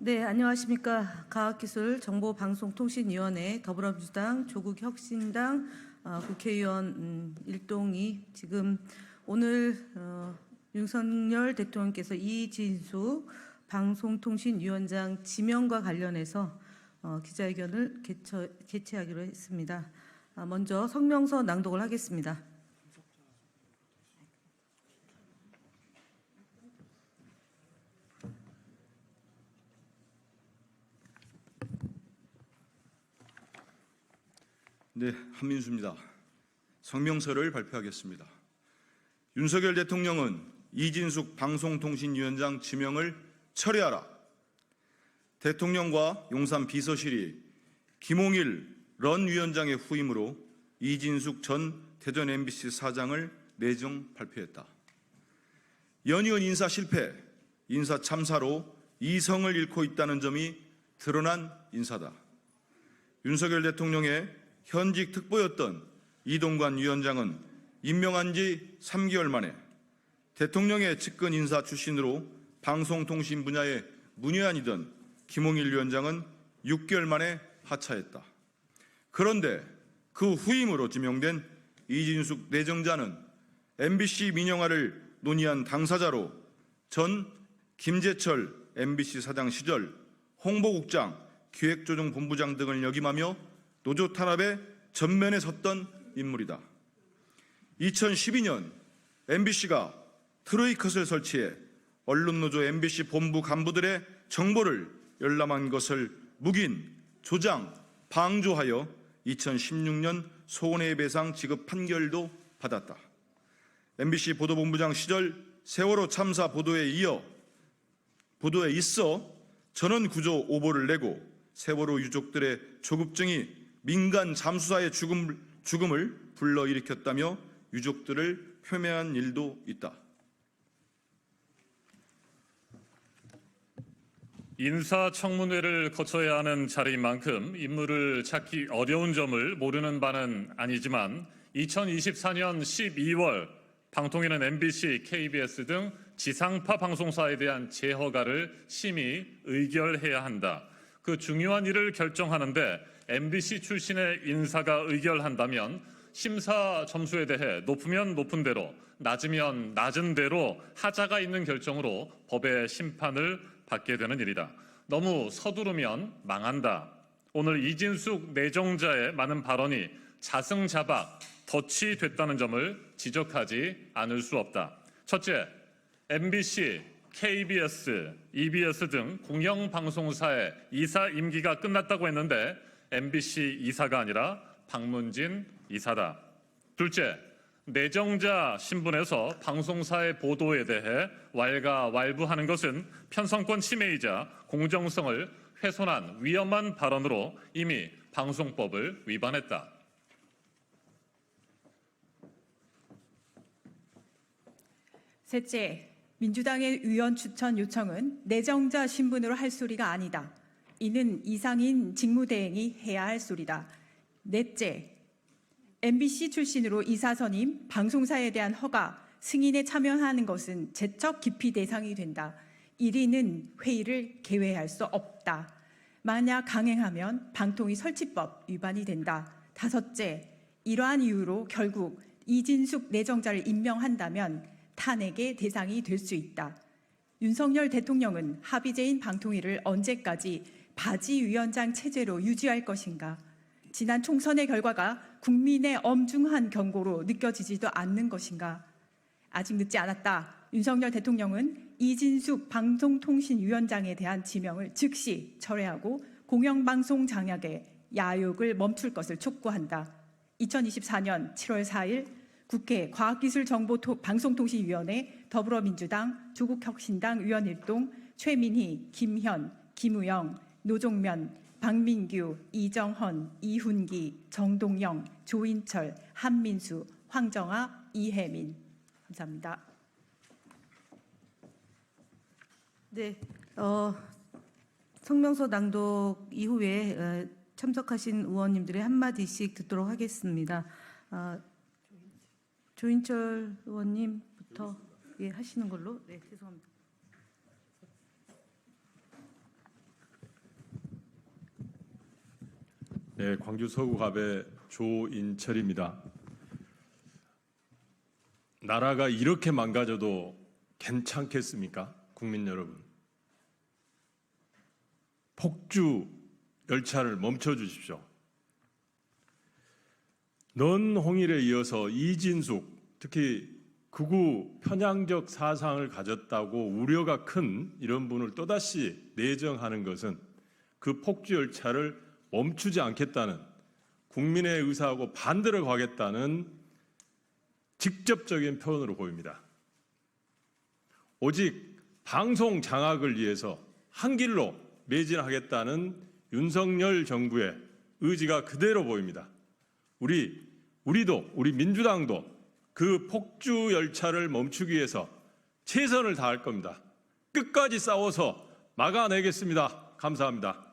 네, 안녕하십니까. 과학기술정보방송통신위원회 더불어민주당 조국혁신당 국회의원 일동이 지금 오늘 윤석열 대통령께서 이진숙 방송통신위원장 지명과 관련해서 기자회견을 개최하기로 했습니다. 먼저 성명서 낭독을 하겠습니다. 네, 한민수입니다. 성명서를 발표하겠습니다. 윤석열 대통령은 이진숙 방송통신위원장 지명을 철회하라. 대통령과 용산 비서실이 김홍일 런 위원장의 후임으로 이진숙 전 대전 MBC 사장을 내정 발표했다. 연이은 인사 실패, 인사 참사로 이성을 잃고 있다는 점이 드러난 인사다. 윤석열 대통령의 현직 특보였던 이동관 위원장은 임명한 지 3개월 만에 대통령의 측근 인사 출신으로 방송통신 분야의 문외한이던 김홍일 위원장은 6개월 만에 하차했다. 그런데 그 후임으로 지명된 이진숙 내정자는 MBC 민영화를 논의한 당사자로 전 김재철 MBC 사장 시절 홍보국장, 기획조정본부장 등을 역임하며 노조 탄압에 전면에 섰던 인물이다. 2012년 MBC가 트로이컷을 설치해 언론노조 MBC 본부 간부들의 정보를 열람한 것을 묵인, 조장, 방조하여 2016년 손해배상 지급 판결도 받았다. MBC 보도본부장 시절 세월호 참사 보도에 있어 전원 구조 오보를 내고 세월호 유족들의 조급증이 민간 잠수사의 죽음을 불러일으켰다며 유족들을 표명한 일도 있다. 인사청문회를 거쳐야 하는 자리인 만큼 인물을 찾기 어려운 점을 모르는 바는 아니지만 2024년 12월 방통위는 MBC, KBS 등 지상파 방송사에 대한 재허가를 심의 의결해야 한다. 그 중요한 일을 결정하는데 MBC 출신의 인사가 의결한다면 심사 점수에 대해 높으면 높은 대로, 낮으면 낮은 대로 하자가 있는 결정으로 법의 심판을 받게 되는 일이다. 너무 서두르면 망한다. 오늘 이진숙 내정자의 많은 발언이 자승자박, 덫이 됐다는 점을 지적하지 않을 수 없다. 첫째, MBC, KBS, EBS 등 공영방송사의 이사 임기가 끝났다고 했는데 MBC 이사가 아니라 박문진 이사다. 둘째, 내정자 신분에서 방송사의 보도에 대해 왈가왈부하는 것은 편성권 침해이자 공정성을 훼손한 위험한 발언으로 이미 방송법을 위반했다. 셋째, 민주당의 의원 추천 요청은 내정자 신분으로 할 소리가 아니다. 이는 이상인 직무대행이 해야 할 소리다. 넷째, MBC 출신으로 이사 선임, 방송사에 대한 허가, 승인에 참여하는 것은 제적 기피 대상이 된다. 1위는 회의를 개회할 수 없다. 만약 강행하면 방통위 설치법 위반이 된다. 다섯째, 이러한 이유로 결국 이진숙 내정자를 임명한다면 탄핵의 대상이 될 수 있다. 윤석열 대통령은 합의제인 방통위를 언제까지 바지위원장 체제로 유지할 것인가? 지난 총선의 결과가 국민의 엄중한 경고로 느껴지지도 않는 것인가? 아직 늦지 않았다. 윤석열 대통령은 이진숙 방송통신위원장에 대한 지명을 즉시 철회하고 공영방송 장악의 야욕을 멈출 것을 촉구한다. 2024년 7월 4일 국회 과학기술정보방송통신위원회 더불어민주당 조국혁신당 의원 일동 최민희, 김현, 김우영, 노종면, 박민규, 이정헌, 이훈기, 정동영, 조인철, 한민수, 황정아, 이혜민. 감사합니다. 네, 성명서 낭독 이후에 참석하신 의원님들의 한마디씩 듣도록 하겠습니다. 조인철 의원님부터 하시는 걸로. 네, 죄송합니다. 네, 광주 서구갑의 조인철입니다. 나라가 이렇게 망가져도 괜찮겠습니까? 국민 여러분. 폭주 열차를 멈춰 주십시오. 넌홍일에 이어서 이진숙, 특히 극우 편향적 사상을 가졌다고 우려가 큰 이런 분을 또다시 내정하는 것은 그 폭주 열차를 멈추지 않겠다는 국민의 의사하고 반대로 가겠다는 직접적인 표현으로 보입니다. 오직 방송 장악을 위해서 한 길로 매진하겠다는 윤석열 정부의 의지가 그대로 보입니다. 우리 민주당도 그 폭주 열차를 멈추기 위해서 최선을 다할 겁니다. 끝까지 싸워서 막아내겠습니다. 감사합니다.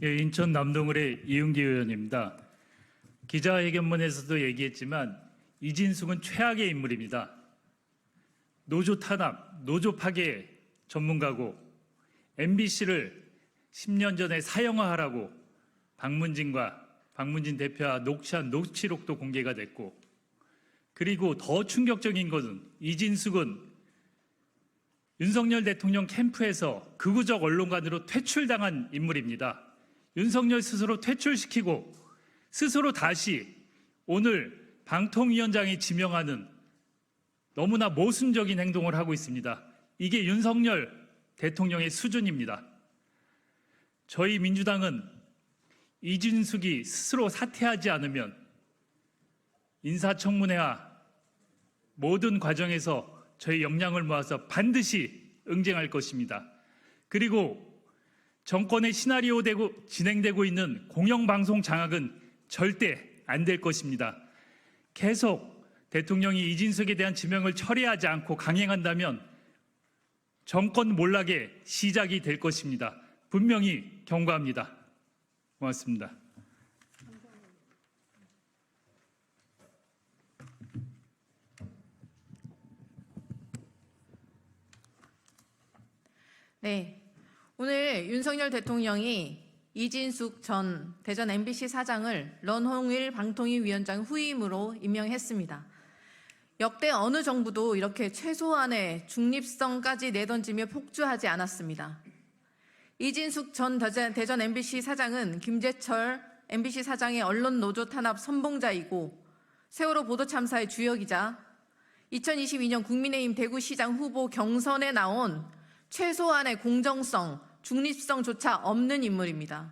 예, 인천 남동을의 이은기 의원입니다. 기자회견문에서도 얘기했지만 이진숙은 최악의 인물입니다. 노조 탄압, 노조 파괴 전문가고 MBC를 10년 전에 사형화하라고 박문진 대표와 녹취한 녹취록도 공개가 됐고, 그리고 더 충격적인 것은 이진숙은 윤석열 대통령 캠프에서 극우적 언론관으로 퇴출당한 인물입니다. 윤석열 스스로 퇴출시키고 스스로 다시 오늘 방통위원장이 지명하는 너무나 모순적인 행동을 하고 있습니다. 이게 윤석열 대통령의 수준입니다. 저희 민주당은 이진숙이 스스로 사퇴하지 않으면 인사청문회와 모든 과정에서 저희 역량을 모아서 반드시 응징할 것입니다. 그리고 정권의 시나리오되고 진행되고 있는 공영방송 장악은 절대 안 될 것입니다. 계속 대통령이 이진숙에 대한 지명을 철회하지 않고 강행한다면 정권 몰락의 시작이 될 것입니다. 분명히 경고합니다. 고맙습니다. 네, 오늘 윤석열 대통령이 이진숙 전 대전 MBC 사장을 런홍일 방통위원장 후임으로 임명했습니다. 역대 어느 정부도 이렇게 최소한의 중립성까지 내던지며 폭주하지 않았습니다. 이진숙 전 대전 MBC 사장은 김재철 MBC 사장의 언론 노조 탄압 선봉자이고 세월호 보도 참사의 주역이자 2022년 국민의힘 대구시장 후보 경선에 나온 최소한의 공정성, 중립성조차 없는 인물입니다.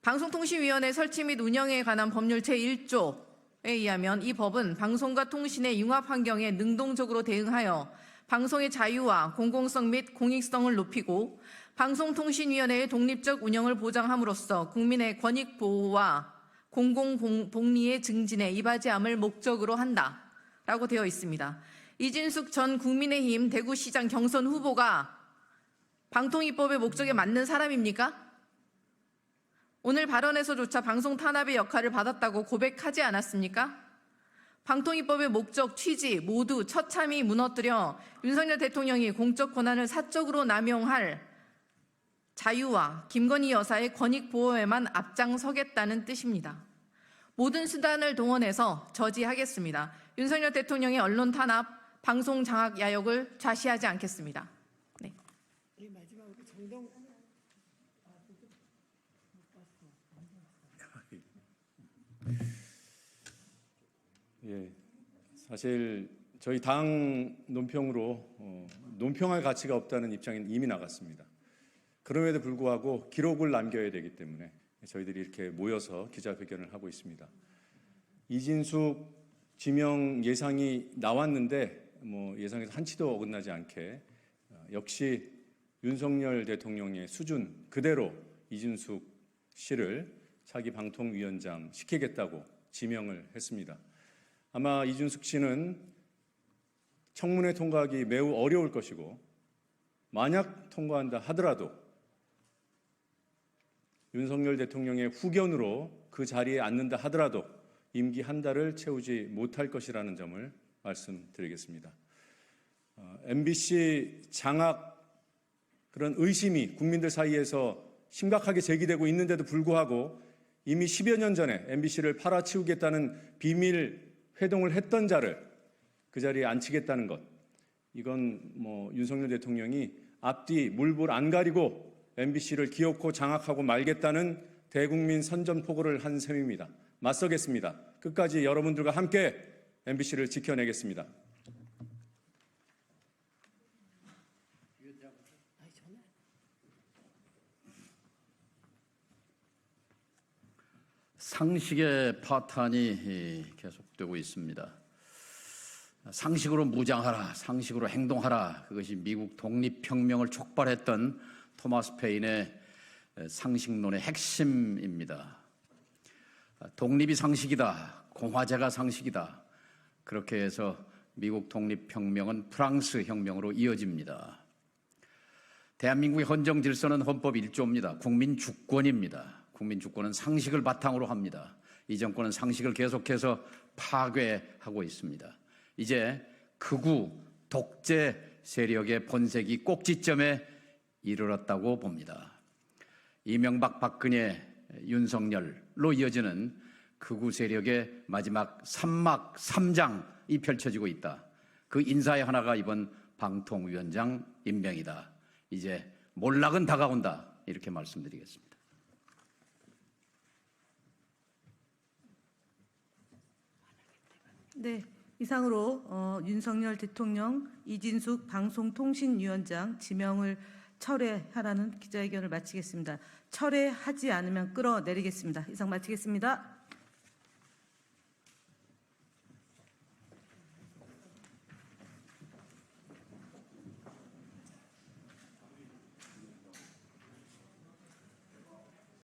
방송통신위원회 설치 및 운영에 관한 법률 제1조에 의하면 이 법은 방송과 통신의 융합 환경에 능동적으로 대응하여 방송의 자유와 공공성 및 공익성을 높이고 방송통신위원회의 독립적 운영을 보장함으로써 국민의 권익 보호와 공공복리의 증진에 이바지함을 목적으로 한다라고 되어 있습니다. 이진숙 전 국민의힘 대구시장 경선 후보가 방통위법의 목적에 맞는 사람입니까? 오늘 발언에서조차 방송 탄압의 역할을 받았다고 고백하지 않았습니까? 방통위법의 목적, 취지 모두 처참히 무너뜨려 윤석열 대통령이 공적 권한을 사적으로 남용할 자유와 김건희 여사의 권익 보호에만 앞장서겠다는 뜻입니다. 모든 수단을 동원해서 저지하겠습니다. 윤석열 대통령의 언론 탄압, 방송 장악 야욕을 좌시하지 않겠습니다. 네. 예, 사실 저희 당 논평으로 논평할 가치가 없다는 입장은 이미 나갔습니다. 그럼에도 불구하고 기록을 남겨야 되기 때문에 저희들이 이렇게 모여서 기자회견을 하고 있습니다. 이진숙 지명 예상이 나왔는데 예상에서 한치도 어긋나지 않게 역시 윤석열 대통령의 수준 그대로 이진숙 씨를 차기 방통위원장 시키겠다고 지명을 했습니다. 아마 이진숙 씨는 청문회 통과하기 매우 어려울 것이고 만약 통과한다 하더라도 윤석열 대통령의 후견으로 그 자리에 앉는다 하더라도 임기 한 달을 채우지 못할 것이라는 점을 말씀드리겠습니다. MBC 장악 그런 의심이 국민들 사이에서 심각하게 제기되고 있는데도 불구하고 이미 10여 년 전에 MBC를 팔아치우겠다는 비밀 회동을 했던 자를 그 자리에 앉히겠다는 것, 이건 윤석열 대통령이 앞뒤 물불 안 가리고 MBC를 기어코 장악하고 말겠다는 대국민 선전포고를 한 셈입니다. 맞서겠습니다. 끝까지 여러분들과 함께 MBC를 지켜내겠습니다. 상식의 파탄이 계속되고 있습니다. 상식으로 무장하라, 상식으로 행동하라. 그것이 미국 독립혁명을 촉발했던 토마스 페인의 상식론의 핵심입니다. 독립이 상식이다, 공화제가 상식이다. 그렇게 해서 미국 독립혁명은 프랑스 혁명으로 이어집니다. 대한민국의 헌정 질서는 헌법 1조입니다. 국민 주권입니다. 국민 주권은 상식을 바탕으로 합니다. 이 정권은 상식을 계속해서 파괴하고 있습니다. 이제 극우 독재 세력의 본색이 꼭지점에 이르렀다고 봅니다. 이명박, 박근혜, 윤석열로 이어지는 극우 세력의 마지막 3막 3장이 펼쳐지고 있다. 그 인사의 하나가 이번 방통위원장 임명이다. 이제 몰락은 다가온다. 이렇게 말씀드리겠습니다. 네, 이상으로 윤석열 대통령 이진숙 방송통신위원장 지명을 철회하라는 기자회견을 마치겠습니다. 철회하지 않으면 끌어내리겠습니다. 이상 마치겠습니다.